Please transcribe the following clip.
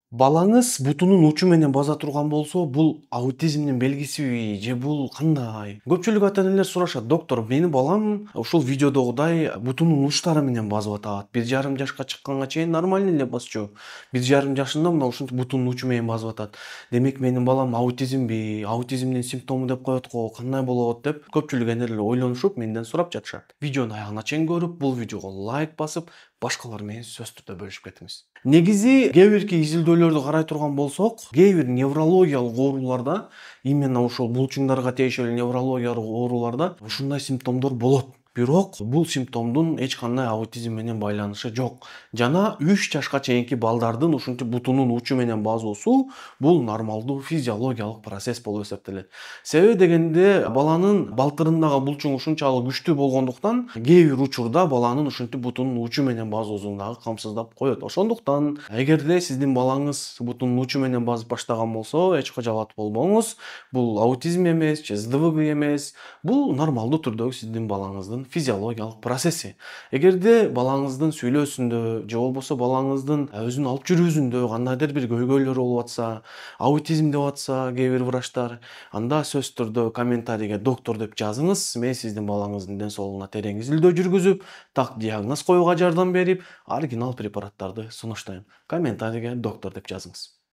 Балаңыз бутунун учу менен база турган болсо, бул аутизмдин белгисиби же бул кандай? Көпчүлүк ата-энелер сурашат: "Доктор, менин балам ушул видеодогудай бутунун учтары менен басып атат. 1,5 жашка чыкканга чейин нормально эле басчу. 1,5 жашында мына ушинтип бутунун учу менен басып атат. Демек менин балам аутизмби, аутизмдин симптому деп коет го, кандай болот?" деп көпчүлүк энелер ойлонушуп менден сурап жатышат. Видеону аягына чейин көрүп, бул видеого лайк басып, башкалар менен сөз түрдө бөлүшүп кетиңиз. Негизи кээ бирки изилдөөлөрдү карай турган болсок, кээ бир неврологиялык ооруларда, именно ушул булчуңдарга тиешелүү неврологиялык ооруларда ушундай симптомдор болот. Бирок бул симптомдун эч кандай аутизм менен байланышы жок. Жана 3 жашка чейинки балдардын ушинтип бутунун учу менен басуусу бул нормалдуу физиологиялык процесс болуп эсептелет. Себеби дегенде баланын балтырындагы булчуң ушунчалык күчтүү болгондуктан кээ бир учурда баланын ушинтип бутунун учу менен басуусун дагы камсыздап коет. Ошондуктан эгерде сиздин балаңыз бутунун учу менен басып баштаган болсо, эч кажабат болбоңуз. Бул аутизм эмес же СДВГ эмес. Бул нормалдуу түрдөгү сиздин балаңыздын физиологиялык процесси. Эгерде балаңыздын сүйлөөсүндө же болбосо балаңыздын өзүн алып жүрүүсүндө кандайдыр бир көйгөйлөр болуп атса, аутизм деп атса кээ бир врачтар, анда сөзсүз түрдө комментарийге доктор деп жазыңыз. Мен сиздин балаңыздын ден соолугуна терең изилдөө жүргүзүп, так диагноз коюуга жардам берип, оригинал препараттарды сунуштайм. Комментарийге доктор деп жазыңыз.